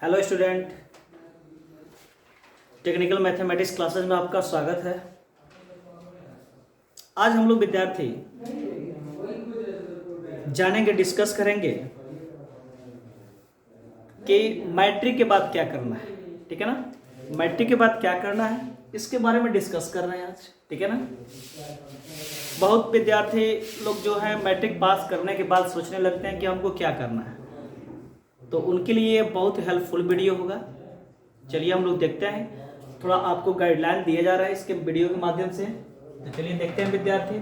Hello student, technical mathematics classes में आपका स्वागत है। आज हम लोग विद्यार्थी जानेंगे, डिस्कस करेंगे कि मैट्रिक के बाद क्या करना है। ठीक है ना, मैट्रिक के बाद क्या करना है इसके बारे में डिस्कस कर रहे हैं आज। ठीक है ना, बहुत विद्यार्थी लोग जो है मैट्रिक पास करने के बाद सोचने लगते हैं कि हमको क्या करना है, तो उनके लिए बहुत हेल्पफुल वीडियो होगा। चलिए हम लोग देखते हैं, थोड़ा आपको गाइडलाइन दिया जा रहा है इसके वीडियो के माध्यम से। तो चलिए देखते हैं विद्यार्थी।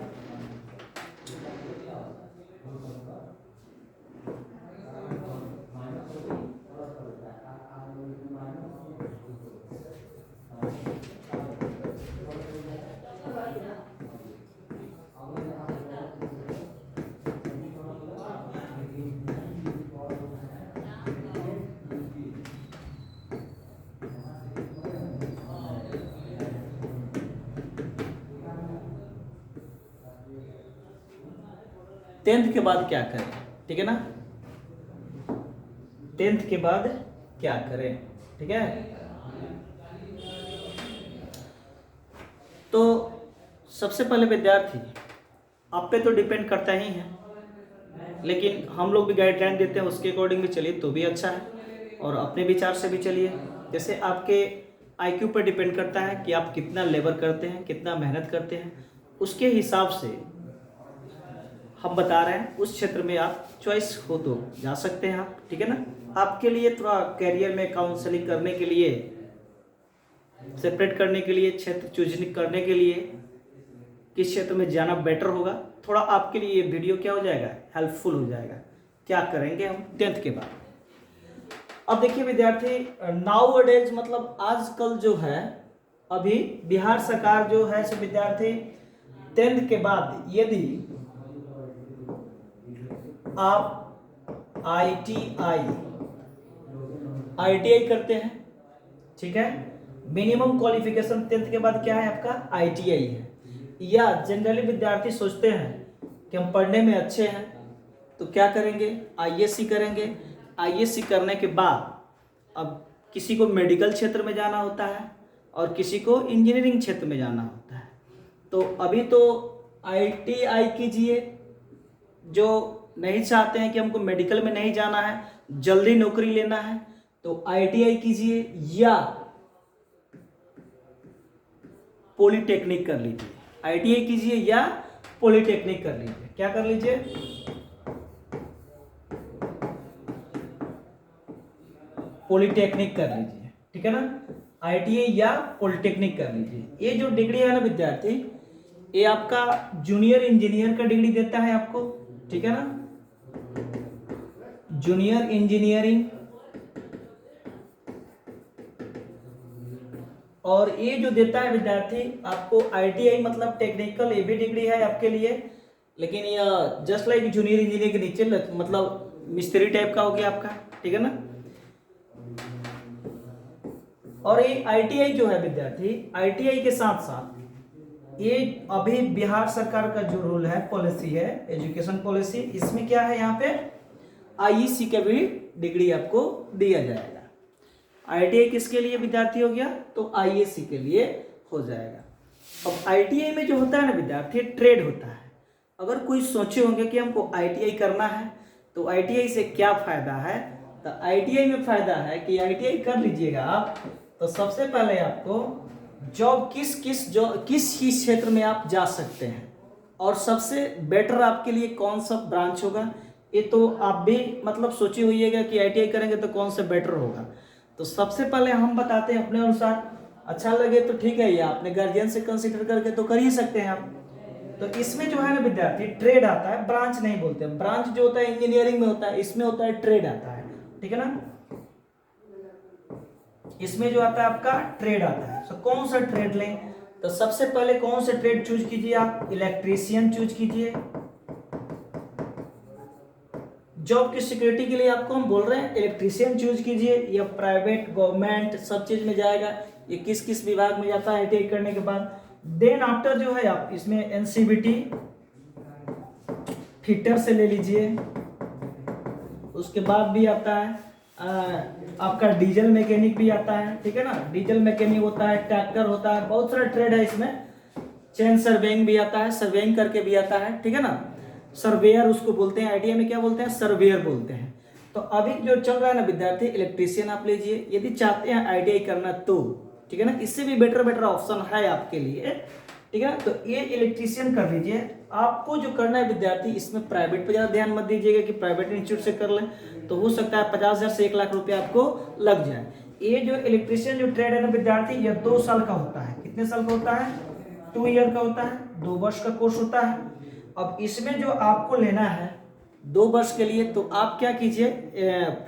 टेंथ के बाद क्या करें, ठीक है ना, टेंथ के बाद क्या करें। ठीक है, तो सबसे पहले विद्यार्थी आप पे तो डिपेंड करता ही है, लेकिन हम लोग भी गाइडलाइन देते हैं उसके अकॉर्डिंग भी चलिए तो भी अच्छा है, और अपने विचार से भी चलिए। जैसे आपके आईक्यू पर डिपेंड करता है कि आप कितना लेबर करते हैं, कितना मेहनत करते हैं, उसके हिसाब से हम बता रहे हैं उस क्षेत्र में आप चॉइस हो तो जा सकते हैं आप। ठीक है ना, आपके लिए थोड़ा करियर में काउंसलिंग करने के लिए, सेपरेट करने के लिए, क्षेत्र चूज करने के लिए किस क्षेत्र में जाना बेटर होगा, थोड़ा आपके लिए ये वीडियो क्या हो जाएगा, हेल्पफुल हो जाएगा। क्या करेंगे हम टेंथ के बाद। अब देखिए विद्यार्थी, नाउ डेज मतलब आजकल जो है, अभी बिहार सरकार जो है सो विद्यार्थी टेंथ के बाद यदि आप आईटीआई करते हैं, ठीक है, मिनिमम क्वालिफिकेशन टेंथ के बाद क्या है आपका, आईटीआई है। या जनरली विद्यार्थी सोचते हैं कि हम पढ़ने में अच्छे हैं तो क्या करेंगे, आईएससी करेंगे। आईएससी करने के बाद अब किसी को मेडिकल क्षेत्र में जाना होता है और किसी को इंजीनियरिंग क्षेत्र में जाना होता है। तो अभी तो आईटीआई कीजिए, जो नहीं चाहते हैं कि हमको मेडिकल में नहीं जाना है, जल्दी नौकरी लेना है, तो आईटीआई कीजिए या पॉलिटेक्निक कर लीजिए। आईटीआई कीजिए या पॉलिटेक्निक कर लीजिए। क्या कर लीजिए, पॉलिटेक्निक कर लीजिए। ठीक है ना, आईटीआई या पॉलिटेक्निक कर लीजिए। ये जो डिग्री है ना विद्यार्थी, ये आपका जूनियर इंजीनियर का डिग्री देता है आपको। ठीक है ना, जूनियर इंजीनियरिंग। और ये जो देता है विद्यार्थी आपको आईटीआई, मतलब टेक्निकल ये भी डिग्री है आपके लिए, लेकिन यह जस्ट लाइक जूनियर इंजीनियर के नीचे मतलब मिस्त्री टाइप का हो गया आपका। ठीक है ना, और ये आईटीआई जो है विद्यार्थी, आईटीआई के साथ साथ ये अभी बिहार सरकार का जो रूल है, पॉलिसी है, एजुकेशन पॉलिसी, इसमें क्या है, यहाँ पे आईईसी का भी डिग्री आपको दिया जाएगा। आईटीआई किसके लिए विद्यार्थी हो गया, तो आईएससी के लिए हो जाएगा। अब आईटीआई में जो होता है ना विद्यार्थी, ट्रेड होता है। अगर कोई सोचे होंगे कि हमको आईटीआई करना है तो आईटीआई से क्या फायदा है, तो आईटीआई में फायदा है कि आईटीआई कर लीजिएगा आप तो सबसे पहले आपको जॉब किस ही क्षेत्र में आप जा सकते हैं, और सबसे बेटर आपके लिए कौन सा ब्रांच होगा, ये तो आप भी मतलब सोचे होइएगा कि आईटीआई करेंगे तो कौन सा बेटर होगा। तो सबसे पहले हम बताते हैं अपने अनुसार, अच्छा लगे तो ठीक है, या अपने गार्जियन से कंसीडर करके तो कर ही सकते हैं आप। तो इसमें जो है ना विद्यार्थी, ट्रेड आता है, ब्रांच नहीं बोलते हैं। ब्रांच जो होता है इंजीनियरिंग में होता है, इसमें होता है ट्रेड आता है। ठीक है ना, इसमें जो आता है आपका ट्रेड आता है। तो कौन सा ट्रेड लें, तो सबसे पहले कौन सा ट्रेड चूज कीजिए आप, इलेक्ट्रीशियन चूज कीजिए। जॉब की सिक्योरिटी के लिए आपको हम बोल रहे हैं इलेक्ट्रीशियन चूज कीजिए, या प्राइवेट गवर्नमेंट सब चीज में जाएगा, ये किस किस विभाग में जाता है आईटीआई करने के बाद। देन आफ्टर जो है आप इसमें एनसीबीटी फिटर से ले लीजिए। उसके बाद भी आता है आपका डीजल मैकेनिक भी आता है, ठीक है ना, डीजल मैकेनिक होता है, ट्रैक्टर होता है, बहुत सारा ट्रेड है इसमें। चेन सर्वेइंग भी आता है, सर्वेइंग करके भी आता है, ठीक है ना। सर्वेयर उसको बोलते हैं, आईटीआई में क्या बोलते हैं, सर्वेयर बोलते हैं। तो अभी जो चल रहा है ना विद्यार्थी, इलेक्ट्रीशियन आप लीजिए, यदि चाहते हैं आईटीआई करना तो, ठीक है ना, इससे भी बेटर ऑप्शन है आपके लिए, ठीक है। तो ये इलेक्ट्रीशियन कर लीजिए। आपको जो करना है विद्यार्थी, इसमें प्राइवेट पे ज़्यादा ध्यान मत दीजिएगा कि प्राइवेट इंस्टीट्यूट से कर लें, तो हो सकता है 50,000 से 1 लाख रुपया आपको लग जाए। ये जो इलेक्ट्रीशियन जो ट्रेड है ना विद्यार्थी, ये 2 साल का होता है। कितने साल का होता है? 2 ईयर का होता है, 2 वर्ष का कोर्स होता है। अब इसमें जो आपको लेना है 2 वर्ष के लिए, तो आप क्या कीजिए,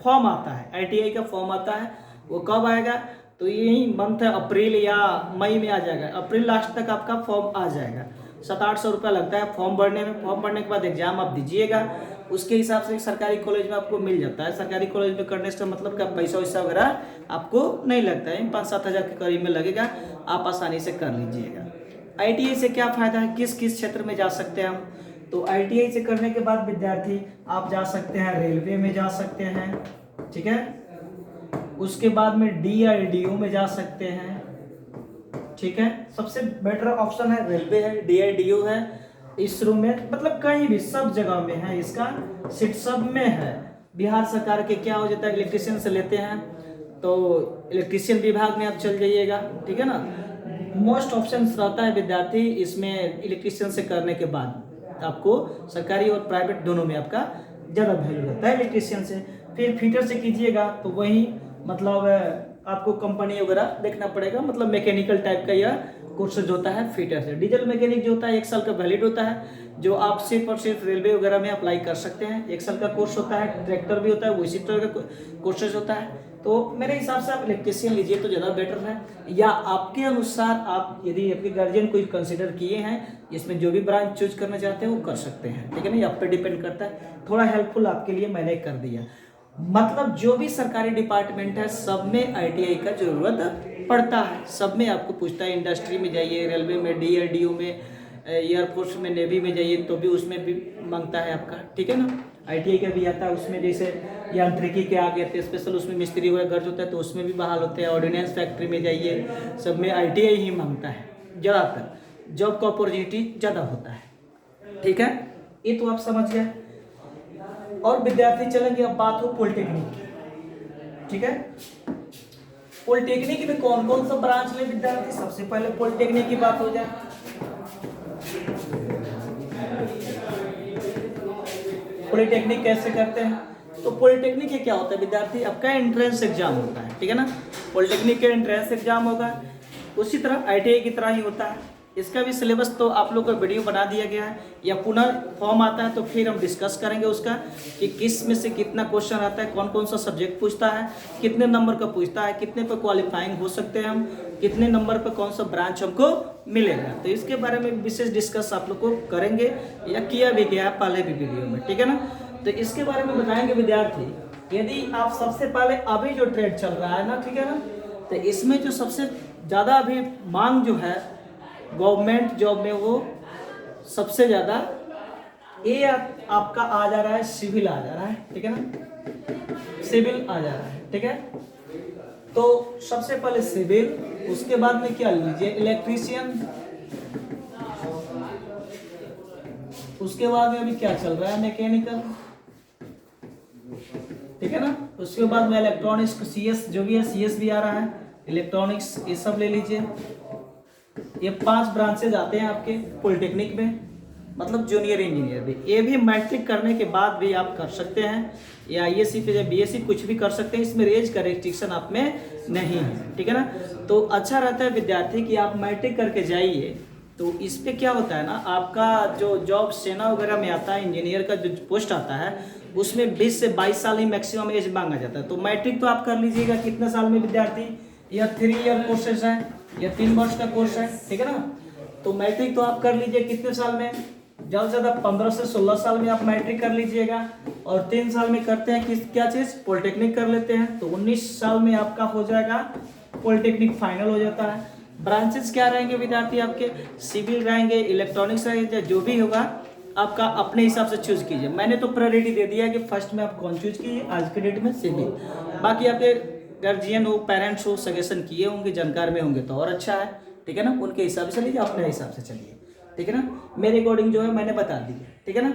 फॉर्म आता है, आईटीआई का फॉर्म आता है। वो कब आएगा? तो यही मंथ है, अप्रैल या मई में आ जाएगा। अप्रैल लास्ट तक आपका फॉर्म आ जाएगा। 700-800 रुपया लगता है फॉर्म भरने में। फॉर्म भरने के बाद एग्जाम आप दीजिएगा, उसके हिसाब से सरकारी कॉलेज में आपको मिल जाता है। सरकारी कॉलेज में करने से मतलब कि पैसा वैसा वगैरह आपको नहीं लगता है, 5-7 हज़ार के करीब में लगेगा, आप आसानी से कर लीजिएगा। आईटीआई से क्या फ़ायदा है, किस किस क्षेत्र में जा सकते हैं हम? तो आईटीआई से करने के बाद विद्यार्थी आप जा सकते हैं, रेलवे में जा सकते हैं, ठीक है। उसके बाद में डीआरडीओ में जा सकते हैं, ठीक है। सबसे बेटर ऑप्शन है रेलवे है, डीआरडीओ है, इसरो में, मतलब कहीं भी सब जगह में है, इसका सीट सब में है। बिहार सरकार के क्या हो जाता है, इलेक्ट्रीशियन से लेते हैं तो इलेक्ट्रीशियन विभाग में आप चल जाइएगा, ठीक है ना। मोस्ट ऑप्शन रहता है विद्यार्थी इसमें इलेक्ट्रीशियन से करने के बाद आपको सरकारी और प्राइवेट दोनों में आपका ज़्यादा वैल्यू रहता है इलेक्ट्रीशियन से। फिर फिटर से कीजिएगा तो वही मतलब आपको कंपनी वगैरह देखना पड़ेगा, मतलब मैकेनिकल टाइप का यह कोर्सेज होता है फिटर से। डीजल मैकेनिक जो होता है 1 साल का वैलिड होता है, जो आप सिर्फ और सिर्फ रेलवे वगैरह में अप्लाई कर सकते हैं। 1 साल का कोर्स होता है। ट्रैक्टर भी होता है, वही तरह का कोर्सेज होता है। तो मेरे हिसाब से आप इलेक्ट्रीशियन लीजिए तो ज़्यादा बेटर है, या आपके अनुसार आप यदि आपके गार्जियन कोई कंसिडर किए हैं, इसमें जो भी ब्रांच चूज करना चाहते हैं वो कर सकते हैं, ठीक है ना। ये आप पे डिपेंड करता है। थोड़ा हेल्पफुल आपके लिए मैंने कर दिया। मतलब जो भी सरकारी डिपार्टमेंट है सब में आईटीआई का जरूरत पड़ता है, सब में आपको पूछता है। इंडस्ट्री में जाइए, रेलवे में, डीआरडीओ में, एयरफोर्स में, नेवी में जाइए तो भी उसमें भी मांगता है आपका, ठीक है ना। आईटीआई का भी आता है उसमें, जैसे यांत्रिकी के आगे थे स्पेशल, उसमें मिस्त्री वगैरह गर्ज होता है तो उसमें भी बहाल होते हैं। ऑर्डिनेंस फैक्ट्री में जाइए, सब में आईटीआई ही मांगता है ज़्यादातर। जॉब का अपॉर्चुनिटी ज़्यादा होता है, ठीक है। ये तो आप समझ गए। और विद्यार्थी चलेंगे, अब बात हो पॉलिटेक्निक की, ठीक है। पॉलिटेक्निक में कौन कौन सा ब्रांच ले विद्यार्थी? सबसे पहले पॉलिटेक्निक की बात हो जाए। पॉलिटेक्निक कैसे करते हैं? तो पॉलिटेक्निक क्या होता है विद्यार्थी, आपका एंट्रेंस एग्जाम होता है, ठीक है ना। पॉलिटेक्निक का एंट्रेंस एग्जाम होगा, उसी तरह आईटीआई की तरह ही होता है। इसका भी सिलेबस तो आप लोग का वीडियो बना दिया गया है, या पुनः फॉर्म आता है तो फिर हम डिस्कस करेंगे उसका कि किस में से कितना क्वेश्चन आता है, कौन कौन सा सब्जेक्ट पूछता है, कितने नंबर का पूछता है, कितने पे क्वालिफाइंग हो सकते हैं हम, कितने नंबर पे कौन सा ब्रांच हमको मिलेगा। तो इसके बारे में विशेष डिस्कस आप लोग को करेंगे, या किया भी गया है पहले भी वीडियो में, ठीक है ना। तो इसके बारे में बताएंगे विद्यार्थी। यदि आप सबसे पहले अभी जो ट्रेड चल रहा है ना, ठीक है ना, तो इसमें जो सबसे ज़्यादा अभी मांग जो है गवर्नमेंट जॉब में, वो सबसे ज़्यादा ये आपका आ जा रहा है, सिविल आ जा रहा है, ठीक है ना, सिविल आ जा रहा है, ठीक है। तो सबसे पहले सिविल, उसके बाद में क्या लीजिए, इलेक्ट्रीशियन, उसके बाद में अभी क्या चल रहा है, मैकेनिकल, ठीक है ना। उसके बाद में इलेक्ट्रॉनिक्स, सीएस जो भी है, सीएस भी आ रहा है, इलेक्ट्रॉनिक्स, ये सब ले लीजिए। ये 5 ब्रांचेज आते हैं आपके पॉलिटेक्निक में, मतलब जूनियर इंजीनियर भी। ये भी मैट्रिक करने के बाद भी आप कर सकते हैं, या आईएससी पे या बीएससी कुछ भी कर सकते हैं। इसमें रेंज का रिस्ट्रिक्शन आप में नहीं है, ठीक है ना। तो अच्छा रहता है विद्यार्थी कि आप मैट्रिक करके जाइए। तो इस पे क्या होता है ना, आपका जो जॉब सेना वगैरह में आता है, इंजीनियर का जो पोस्ट आता है, उसमें 20 से 22 साल ही मैक्सिमम एज मांगा जाता है। तो मैट्रिक तो आप कर लीजिएगा कितने साल में विद्यार्थी, या 3 ईयर कोर्सेज है, या 3 वर्ष का कोर्स है, ठीक है ना। तो मैट्रिक तो आप कर लीजिए कितने साल में, ज़्यादा से ज़्यादा 15 से 16 साल में आप मैट्रिक कर लीजिएगा। और 3 साल में करते हैं किस क्या चीज़, पॉलिटेक्निक कर लेते हैं, तो 19 साल में आपका हो जाएगा पॉलिटेक्निक फाइनल हो जाता है। ब्रांचेस क्या रहेंगे विद्यार्थी आपके, सिविल रहेंगे, इलेक्ट्रॉनिक्स रहेंगे, जो भी होगा आपका अपने हिसाब से चूज कीजिए। मैंने तो प्रायोरिटी दे दिया है कि फर्स्ट में आप कौन चूज कीजिए आज के डेट में सिविल। बाकी आपके गार्जियन हो, पेरेंट्स हो, सजेशन किए होंगे, जानकार में होंगे तो और अच्छा है, ठीक है ना। उनके हिसाब से चलिए, अपने हिसाब से चलिए, ठीक है ना। मेरे अकॉर्डिंग जो है मैंने बता दी, ठीक है ना।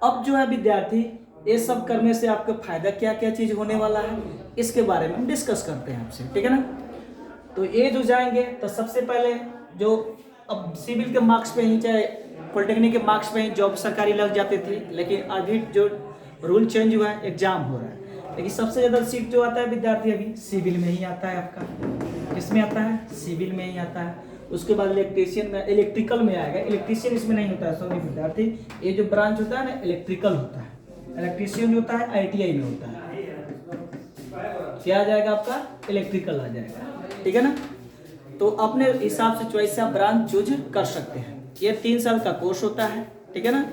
अब जो है विद्यार्थी, ये सब करने से आपका फायदा क्या क्या चीज होने वाला है, इसके बारे में हम डिस्कस करते हैं आपसे, ठीक है ना। तो ये जो जाएंगे तो सबसे पहले जो अब सिविल के मार्क्स पे ही, चाहे पॉलिटेक्निक के मार्क्स पे ही जॉब सरकारी लग जाते थे, लेकिन अभी जो रूल चेंज हुआ है, एग्जाम हो रहा है, लेकिन सबसे ज़्यादा सीट जो आता है विद्यार्थी अभी सिविल में ही आता है आपका। किसमें आता है? सिविल में ही आता है। उसके बाद इलेक्ट्रीशियन में, इलेक्ट्रिकल में आएगा। इलेक्ट्रीशियन इसमें नहीं होता है, सॉरी विद्यार्थी, ये जो ब्रांच होता है ना इलेक्ट्रिकल होता है। इलेक्ट्रीशियन जो होता है ITI में होता है। क्या आ जाएगा आपका? इलेक्ट्रिकल आ जाएगा, ठीक है ना। तो अपने हिसाब से चॉइस से आप ब्रांच चूज कर सकते हैं। ये 3 साल का कोर्स होता है, ठीक है ना।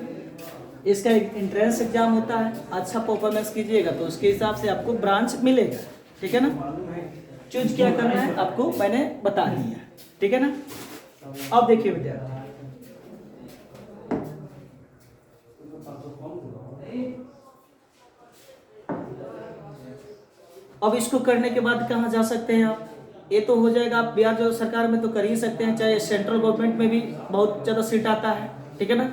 इसका एक एंट्रेंस एग्जाम होता है। अच्छा परफॉर्मेंस कीजिएगा तो उसके हिसाब से आपको ब्रांच मिलेगा, ठीक है ना। चूज क्या करना है आपको मैंने बता दिया, ठीक है ना। अब देखिए विद्यार्थी, अब इसको करने के बाद कहाँ जा सकते हैं आप? ये तो हो जाएगा, आप बिहार जो सरकार में तो कर ही सकते हैं, चाहे सेंट्रल गवर्नमेंट में भी बहुत ज़्यादा सीट आता है, ठीक है ना।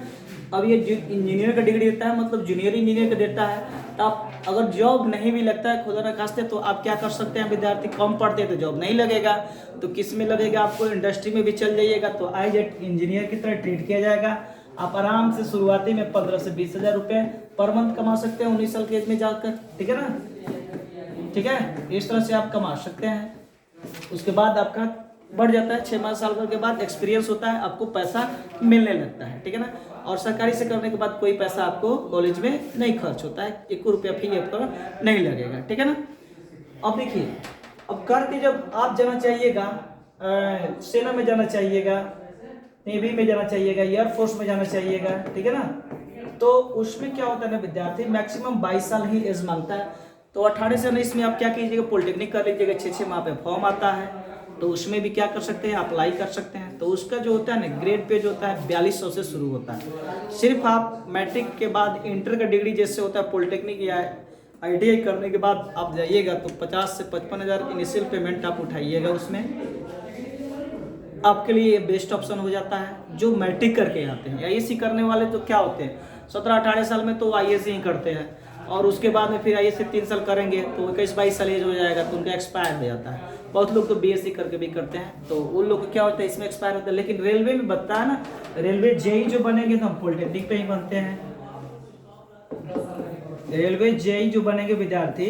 अब ये इंजीनियर का डिग्री देता है, मतलब जूनियर इंजीनियर का देता है। तो आप अगर जॉब नहीं भी लगता है खुदा न खास्ते, तो आप क्या कर सकते हैं विद्यार्थी, कम पढ़ते हैं तो जॉब नहीं लगेगा, तो किस में लगेगा? आपको इंडस्ट्री में भी चल जाइएगा तो एज इंजीनियर की तरह ट्रीट किया जाएगा। आप आराम से शुरुआती में 15 से 20 हज़ार रुपये पर मंथ कमा सकते हैं 19 साल के एज में जाकर, ठीक है ना। ठीक है, इस तरह से आप कमा सकते हैं। उसके बाद आपका बढ़ जाता है, 6 साल के बाद एक्सपीरियंस होता है, आपको पैसा मिलने लगता है, ठीक है ना। और सरकारी से करने के बाद कोई पैसा आपको कॉलेज में नहीं खर्च होता है, 1 रुपया फी आपका नहीं लगेगा, ठीक है ना। अब देखिए, अब करके जब आप जाना चाहिएगा, सेना में जाना चाहिएगा, नेवी में जाना चाहिएगा, एयरफोर्स में जाना चाहिएगा, ठीक है ना। तो उसमें क्या होता है ना विद्यार्थी, मैक्सिमम 22 साल ही एज मांगता है। तो 18 से 19 में आप क्या कीजिएगा, पॉलिटेक्निक कर लीजिएगा। 6 माह पे फॉर्म आता है, तो उसमें भी क्या कर सकते हैं, अप्लाई कर सकते हैं। तो उसका जो होता है ना ग्रेड पे जो होता है 4200 से शुरू होता है। सिर्फ आप मैट्रिक के बाद इंटर का डिग्री जैसे होता है पॉलिटेक्निक या ITI करने के बाद आप जाइएगा तो 50 से 55 हज़ार इनिशियल पेमेंट आप उठाइएगा। उसमें आपके लिए बेस्ट ऑप्शन हो जाता है। जो मैट्रिक करके आते हैं, IAC करने वाले तो क्या होते हैं 17-18 साल में तो IAC ही करते हैं, और उसके बाद में फिर IAC 3 साल करेंगे तो 21-22 साल एज हो जाएगा तो उनका एक्सपायर हो जाता है। बहुत लोग तो BSc करके भी करते हैं, तो उन लोग को क्या होता है इसमें एक्सपायर होता है। लेकिन रेलवे में बनता है ना, रेलवे JEE जो बनेंगे तो हम पॉलिटेक्निक पे ही बनते हैं। रेलवे JEE जो बनेंगे विद्यार्थी,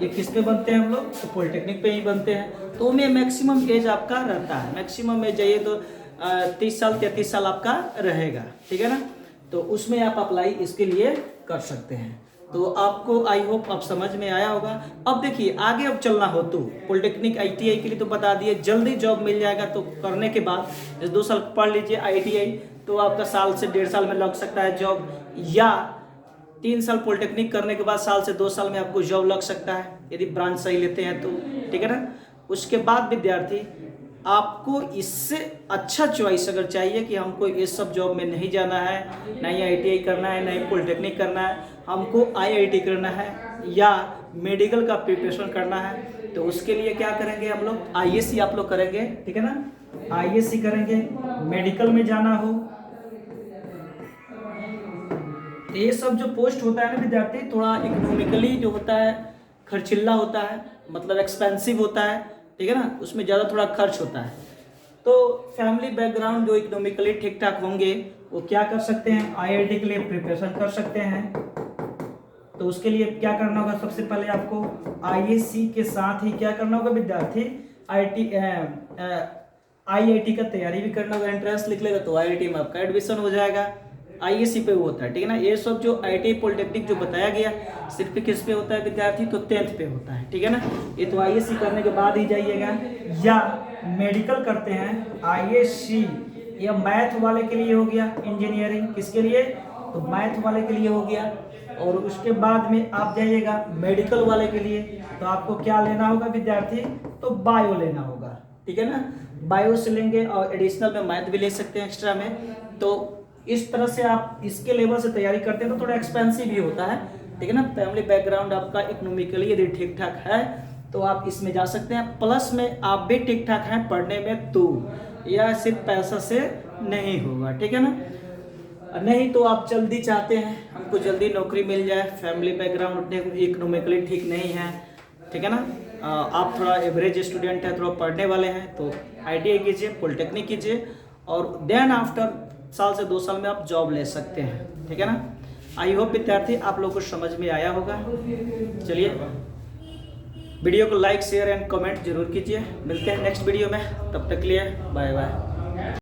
ये किस पे बनते हैं हम लोग, तो पॉलिटेक्निक पे ही बनते हैं। तो उनमें मैक्सिमम एज आपका रहता है, मैक्सिमम एज जाइए तो 30 साल 33 साल आपका रहेगा, ठीक है ना। तो उसमें आप अप्लाई इसके लिए कर सकते हैं। तो आपको आई होप आप समझ में आया होगा। अब देखिए आगे अब चलना हो तो पॉलिटेक्निक ITI के लिए तो बता दिए, जल्दी जॉब मिल जाएगा। तो करने के बाद जैसे 2 साल पढ़ लीजिए ITI, तो आपका साल से 1.5 साल में लग सकता है जॉब, या 3 साल पॉलिटेक्निक करने के बाद साल से 2 साल में आपको जॉब लग सकता है, यदि ब्रांच सही लेते हैं तो, ठीक है ना। उसके बाद विद्यार्थी आपको इससे अच्छा चॉइस अगर चाहिए कि हमको इस सब जॉब में नहीं जाना है, नहीं ITI करना है, नहीं पॉलिटेक्निक करना है, हमको IIT करना है या मेडिकल का प्रिपरेशन करना है, तो उसके लिए क्या करेंगे हम लोग, IAC आप लोग करेंगे, ठीक है ना। IAC करेंगे। मेडिकल में जाना हो, ये सब जो पोस्ट होता है ना विद्यार्थी, थोड़ा इकोनॉमिकली जो होता है खर्चिल्ला होता है, मतलब एक्सपेंसिव होता है, ठीक है ना। उसमें ज़्यादा थोड़ा खर्च होता है। तो फैमिली बैकग्राउंड जो इकोनॉमिकली ठीक ठाक होंगे वो क्या कर सकते हैं, IIT के लिए प्रिपरेशन कर सकते हैं। तो उसके लिए क्या करना होगा, सबसे पहले आपको IAC के साथ ही क्या करना होगा विद्यार्थी, IIT का तैयारी भी करना होगा। एंट्रेंस लिख लेगा तो IIT में आपका एडमिशन हो जाएगा। IAC पे वो होता है, ठीक है ना। ये सब जो ITI पॉलिटेक्निक जो बताया गया सिर्फ किस पे होता है विद्यार्थी, तो 10th पे होता है, ठीक है ना। ये तो IAC करने के बाद ही जाइएगा। या मेडिकल करते हैं IAC, या मैथ वाले के लिए हो गया, इंजीनियरिंग किसके लिए, तो मैथ वाले के लिए हो गया। और उसके बाद में आप जाइएगा मेडिकल वाले के लिए, तो आपको क्या लेना होगा विद्यार्थी, तो बायो लेना होगा, ठीक है ना। बायो से लेंगे और एडिशनल में मैथ भी ले सकते हैं एक्स्ट्रा में। तो इस तरह से आप इसके लेवल से तैयारी करते हैं तो थोड़ा एक्सपेंसिव भी होता है, ठीक है ना। फैमिली बैकग्राउंड आपका इकोनॉमिकली यदि ठीक ठाक है तो आप इसमें जा सकते हैं। प्लस में आप भी ठीक ठाक हैं पढ़ने में तो यह सिर्फ पैसा से नहीं होगा, ठीक है ना। नहीं तो आप जल्दी चाहते हैं हमको जल्दी नौकरी मिल जाए, फैमिली बैकग्राउंड उतने इकोनॉमिकली ठीक नहीं है, ठीक है ना, आप थोड़ा एवरेज स्टूडेंट हैं, थोड़ा पढ़ने वाले हैं, तो ITI कीजिए, पॉलिटेक्निक कीजिए और देन आफ्टर साल से 2 साल में आप जॉब ले सकते हैं, ठीक है ना। आई होप विद्यार्थी आप लोग को समझ में आया होगा। चलिए वीडियो को लाइक शेयर एंड कमेंट जरूर कीजिए। मिलते हैं नेक्स्ट वीडियो में, तब तक के लिए बाय बाय।